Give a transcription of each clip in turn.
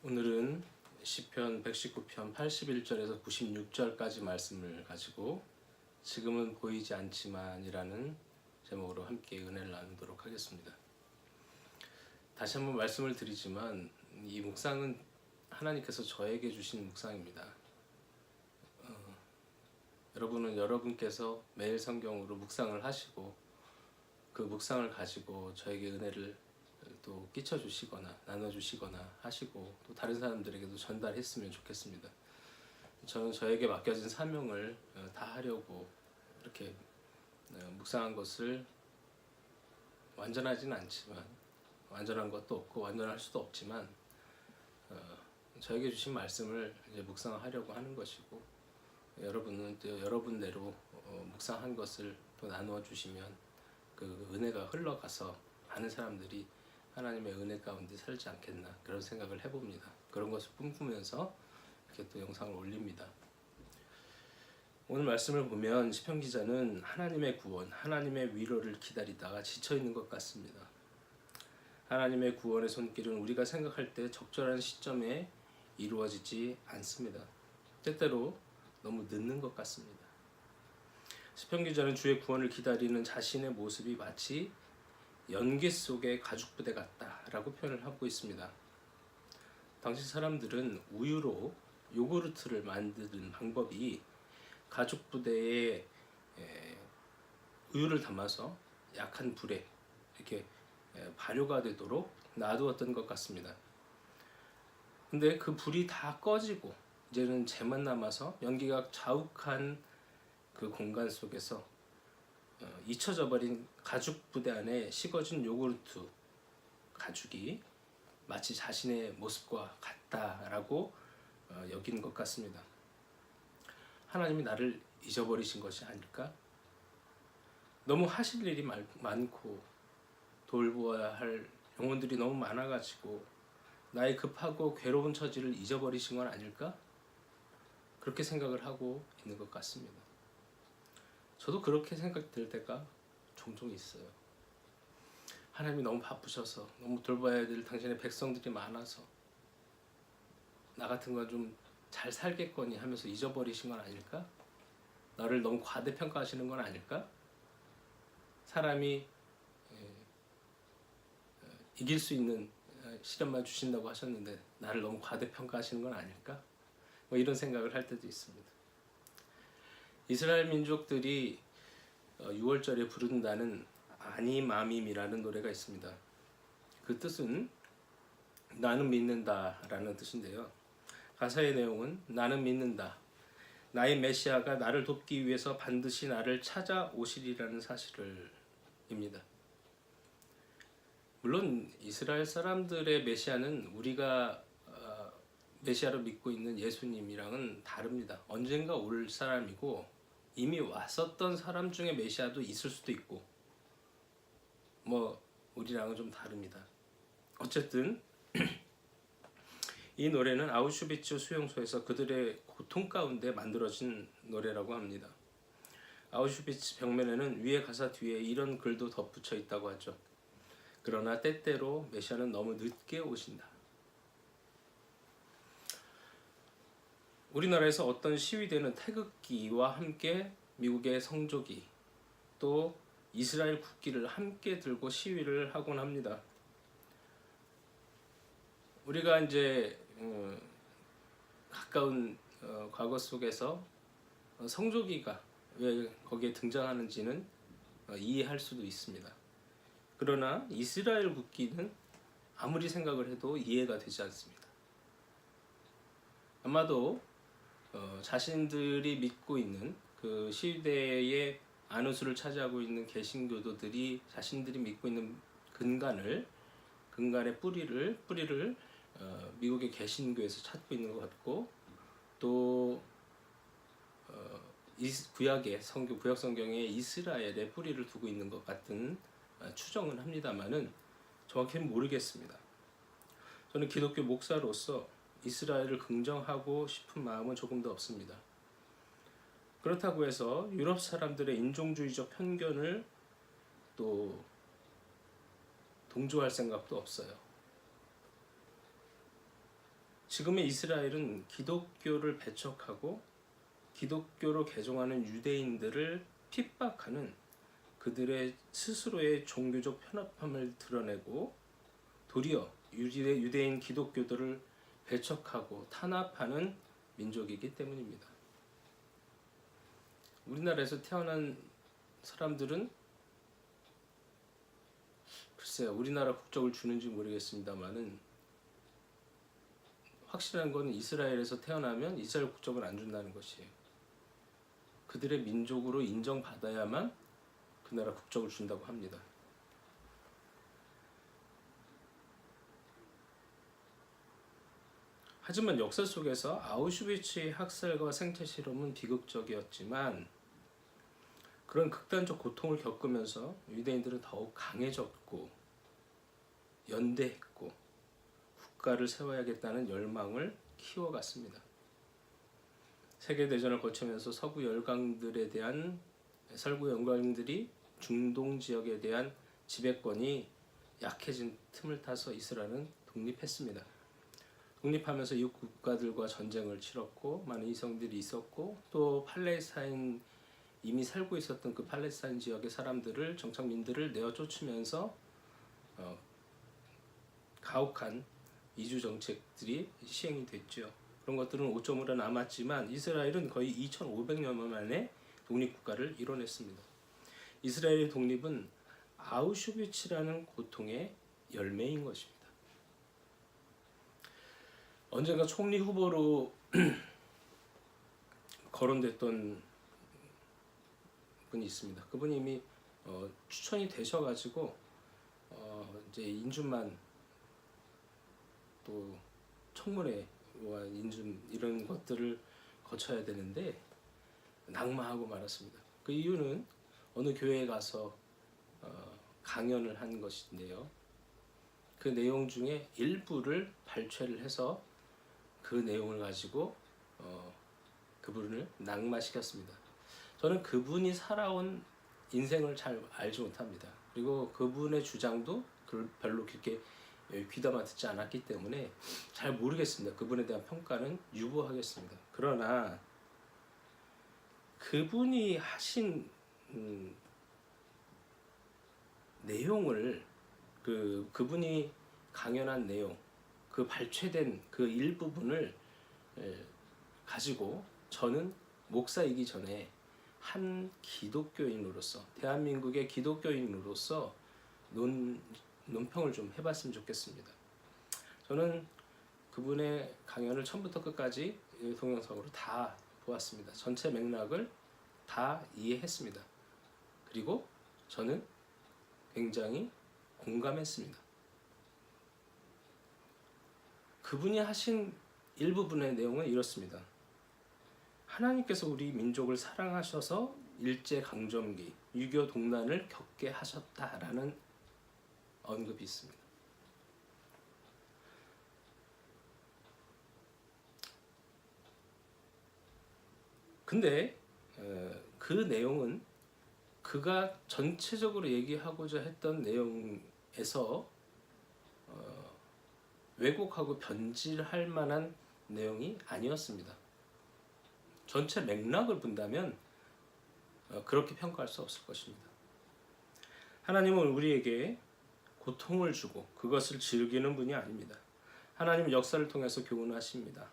오늘은 시편 119편 81절에서 96절까지 말씀을 가지고 지금은 보이지 않지만이라는 제목으로 함께 은혜를 나누도록 하겠습니다. 다시 한번 말씀을 드리지만 이 묵상은 하나님께서 저에게 주신 묵상입니다. 여러분은 여러분께서 매일 성경으로 묵상을 하시고 그 묵상을 가지고 저에게 은혜를 또 끼쳐주시거나 나눠주시거나 하시고 또 다른 사람들에게도 전달했으면 좋겠습니다. 저는 저에게 맡겨진 사명을 다 하려고 이렇게 묵상한 것을 완전하지는 않지만 완전한 것도 없고 완전할 수도 없지만 저에게 주신 말씀을 이제 묵상하려고 하는 것이고 여러분은 또 여러분대로 묵상한 것을 또 나누어 주시면 그 은혜가 흘러가서 많은 사람들이 하나님의 은혜 가운데 살지 않겠나 그런 생각을 해봅니다. 그런 것을 꿈꾸면서 이렇게 또 영상을 올립니다. 오늘 말씀을 보면 시편 기자는 하나님의 구원, 하나님의 위로를 기다리다가 지쳐있는 것 같습니다. 하나님의 구원의 손길은 우리가 생각할 때 적절한 시점에 이루어지지 않습니다. 때때로 너무 늦는 것 같습니다. 시편 기자는 주의 구원을 기다리는 자신의 모습이 마치 연기 속의 가죽 부대 같다라고 표현을 하고 있습니다. 당시 사람들은 우유로 요구르트를 만드는 방법이 가죽 부대에 우유를 담아서 약한 불에 이렇게 발효가 되도록 놔두었던 것 같습니다. 근데 그 불이 다 꺼지고 이제는 재만 남아서 연기가 자욱한 그 공간 속에서 잊혀져 버린 가죽 부대 안에 식어진 요구르트 가죽이 마치 자신의 모습과 같다라고 여긴 것 같습니다. 하나님이 나를 잊어버리신 것이 아닐까? 너무 하실 일이 많고 돌보아야 할 영혼들이 너무 많아가지고 나의 급하고 괴로운 처지를 잊어버리신 건 아닐까? 그렇게 생각을 하고 있는 것 같습니다. 저도 그렇게 생각될 때가 종종 있어요. 하나님이 너무 바쁘셔서 너무 돌봐야 될 당신의 백성들이 많아서 나 같은 건 좀 잘 살겠거니 하면서 잊어버리신 건 아닐까? 나를 너무 과대평가하시는 건 아닐까? 사람이 이길 수 있는 시련만 주신다고 하셨는데 나를 너무 과대평가하시는 건 아닐까? 뭐 이런 생각을 할 때도 있습니다. 이스라엘 민족들이 6월절에 부른다는 아니마밈이라는 노래가 있습니다. 그 뜻은 나는 믿는다 라는 뜻인데요. 가사의 내용은 나는 믿는다. 나의 메시아가 나를 돕기 위해서 반드시 나를 찾아오시리라는 사실입니다. 물론 이스라엘 사람들의 메시아는 우리가 메시아로 믿고 있는 예수님이랑은 다릅니다. 언젠가 올 사람이고 이미 왔었던 사람 중에 메시아도 있을 수도 있고 뭐 우리랑은 좀 다릅니다. 어쨌든 이 노래는 아우슈비츠 수용소에서 그들의 고통 가운데 만들어진 노래라고 합니다. 아우슈비츠 벽면에는 위에 가사 뒤에 이런 글도 덧붙여 있다고 하죠. 그러나 때때로 메시아는 너무 늦게 오신다. 우리나라에서 어떤 시위대는 태극기와 함께 미국의 성조기 또 이스라엘 국기를 함께 들고 시위를 하곤 합니다. 우리가 이제 가까운 과거 속에서 성조기가 왜 거기에 등장하는지는 이해할 수도 있습니다. 그러나 이스라엘 국기는 아무리 생각을 해도 이해가 되지 않습니다. 아마도 자신들이 믿고 있는 그 시대의 안우수를 차지하고 있는 개신교도들이 자신들이 믿고 있는 근간의 뿌리를 미국의 개신교에서 찾고 있는 것 같고 또 구약의 구약 성경에 이스라엘의 뿌리를 두고 있는 것 같은 추정은 합니다만은 정확히는 모르겠습니다. 저는 기독교 목사로서 이스라엘을 긍정하고 싶은 마음은 조금도 없습니다. 그렇다고 해서 유럽 사람들의 인종주의적 편견을 또 동조할 생각도 없어요. 지금의 이스라엘은 기독교를 배척하고 기독교로 개종하는 유대인들을 핍박하는 그들의 스스로의 종교적 편협함을 드러내고 도리어 유대인 기독교들을 배척하고 탄압하는 민족이기 때문입니다. 우리나라에서 태어난 사람들은 글쎄요, 우리나라 국적을 주는지 모르겠습니다만은 확실한 건 이스라엘에서 태어나면 이스라엘 국적을 안 준다는 것이에요. 그들의 민족으로 인정받아야만 그 나라 국적을 준다고 합니다. 하지만 역사 속에서 아우슈비츠의 학살과 생체 실험은 비극적이었지만 그런 극단적 고통을 겪으면서 유대인들은 더욱 강해졌고 연대했고 국가를 세워야겠다는 열망을 키워갔습니다. 세계대전을 거치면서 서구 열강들이 중동 지역에 대한 지배권이 약해진 틈을 타서 이스라엘은 독립했습니다. 독립하면서 이웃 국가들과 전쟁을 치렀고 많은 희생들이 있었고 또 팔레스타인 이미 살고 있었던 그 팔레스타인 지역의 사람들을 정착민들을 내어 쫓으면서 가혹한 이주 정책들이 시행이 됐죠. 그런 것들은 오점으로 남았지만 이스라엘은 거의 2,500년 만에 독립국가를 이뤄냈습니다. 이스라엘의 독립은 아우슈비츠라는 고통의 열매인 것입니다. 언젠가 총리 후보로 거론됐던 분이 있습니다. 그분이 이미 추천이 되셔가지고 이제 인준만 또 청문회와 인준 이런 것들을 거쳐야 되는데 낙마하고 말았습니다. 그 이유는 어느 교회에 가서 강연을 한 것인데요. 그 내용 중에 일부를 발췌를 해서 그 내용을 가지고 그분을 낙마시켰습니다. 저는 그분이 살아온 인생을 잘 알지 못합니다. 그리고 그분의 주장도 별로 그렇게 귀담아 듣지 않았기 때문에 잘 모르겠습니다. 그분에 대한 평가는 유보하겠습니다. 그러나 그분이 하신 내용을 그분이 강연한 내용, 그 발췌된 그 일부분을 가지고 저는 목사이기 전에 한 기독교인으로서 대한민국의 기독교인으로서 논평을 좀 해봤으면 좋겠습니다. 저는 그분의 강연을 처음부터 끝까지 동영상으로 다 보았습니다. 전체 맥락을 다 이해했습니다. 그리고 저는 굉장히 공감했습니다. 그분이 하신 일부분의 내용은 이렇습니다. 하나님께서 우리 민족을 사랑하셔서 일제강점기, 6.25 동란을 겪게 하셨다라는 언급이 있습니다. 근데 그 내용은 그가 전체적으로 얘기하고자 했던 내용에서 왜곡하고 변질할 만한 내용이 아니었습니다. 전체 맥락을 본다면 그렇게 평가할 수 없을 것입니다. 하나님은 우리에게 고통을 주고 그것을 즐기는 분이 아닙니다. 하나님은 역사를 통해서 교훈하십니다.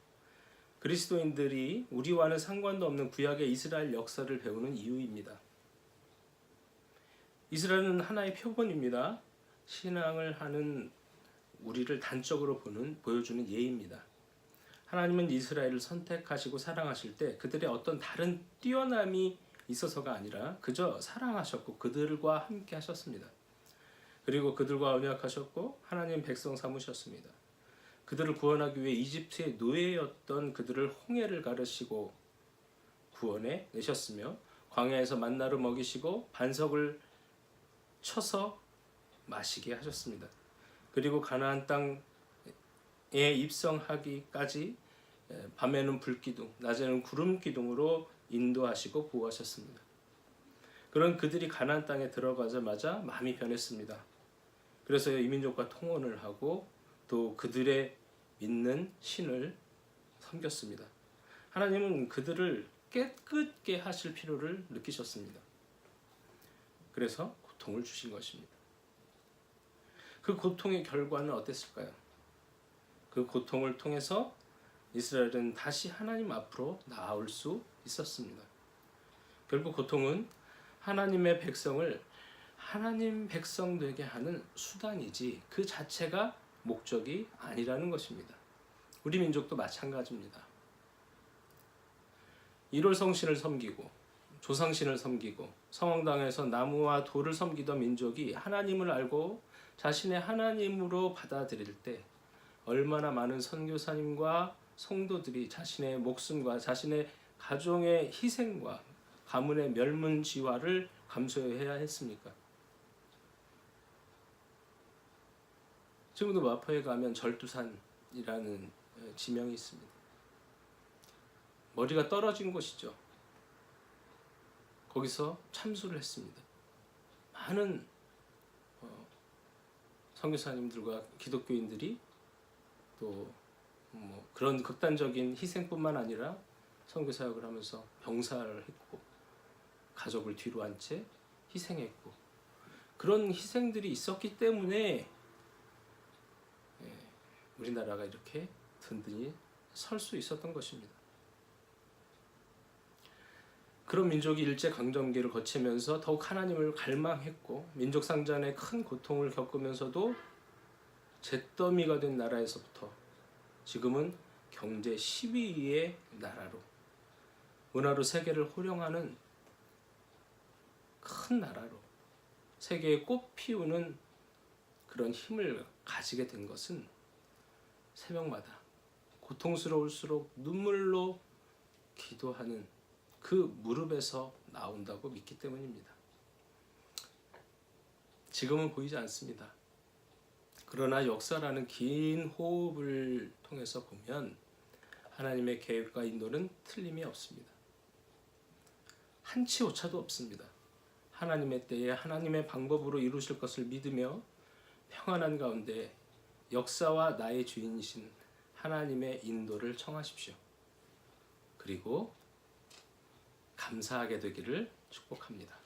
그리스도인들이 우리와는 상관도 없는 구약의 이스라엘 역사를 배우는 이유입니다. 이스라엘은 하나의 표본입니다. 신앙을 하는 우리를 단적으로 보여주는 예입니다. 하나님은 이스라엘을 선택하시고 사랑하실 때 그들의 어떤 다른 뛰어남이 있어서가 아니라 그저 사랑하셨고 그들과 함께 하셨습니다. 그리고 그들과 언약하셨고 하나님 백성 삼으셨습니다. 그들을 구원하기 위해 이집트의 노예였던 그들을 홍해를 가르시고 구원해 내셨으며 광야에서 만나를 먹이시고 반석을 쳐서 마시게 하셨습니다. 그리고 가나안 땅에 입성하기까지 밤에는 불기둥, 낮에는 구름기둥으로 인도하시고 보호하셨습니다. 그런 그들이 가나안 땅에 들어가자마자 마음이 변했습니다. 그래서 이민족과 통혼을 하고 또 그들의 믿는 신을 섬겼습니다. 하나님은 그들을 깨끗게 하실 필요를 느끼셨습니다. 그래서 고통을 주신 것입니다. 그 고통의 결과는 어땠을까요? 그 고통을 통해서 이스라엘은 다시 하나님 앞으로 나아올 수 있었습니다. 결국 고통은 하나님의 백성을 하나님 백성 되게 하는 수단이지 그 자체가 목적이 아니라는 것입니다. 우리 민족도 마찬가지입니다. 일월성신을 섬기고 조상신을 섬기고 성황당에서 나무와 돌을 섬기던 민족이 하나님을 알고 자신의 하나님으로 받아들일 때 얼마나 많은 선교사님과 성도들이 자신의 목숨과 자신의 가정의 희생과 가문의 멸문지화를 감수해야 했습니까? 지금도 마포에 가면 절두산이라는 지명이 있습니다. 머리가 떨어진 곳이죠. 거기서 참수를 했습니다. 많은 선교사님들과 기독교인들이 또 그런 극단적인 희생뿐만 아니라 선교사역을 하면서 병사를 했고 가족을 뒤로 한 채 희생했고 그런 희생들이 있었기 때문에 우리나라가 이렇게 든든히 설 수 있었던 것입니다. 그런 민족이 일제강점기를 거치면서 더욱 하나님을 갈망했고 민족상잔의 큰 고통을 겪으면서도 잿더미가 된 나라에서부터 지금은 경제 10위의 나라로 문화로 세계를 호령하는 큰 나라로 세계에 꽃 피우는 그런 힘을 가지게 된 것은 새벽마다 고통스러울수록 눈물로 기도하는 그 무릎에서 나온다고 믿기 때문입니다. 지금은 보이지 않습니다. 그러나 역사라는 긴 호흡을 통해서 보면 하나님의 계획과 인도는 틀림이 없습니다. 한치 오차도 없습니다. 하나님의 때에 하나님의 방법으로 이루실 것을 믿으며 평안한 가운데 역사와 나의 주인이신 하나님의 인도를 청하십시오. 그리고 감사하게 되기를 축복합니다.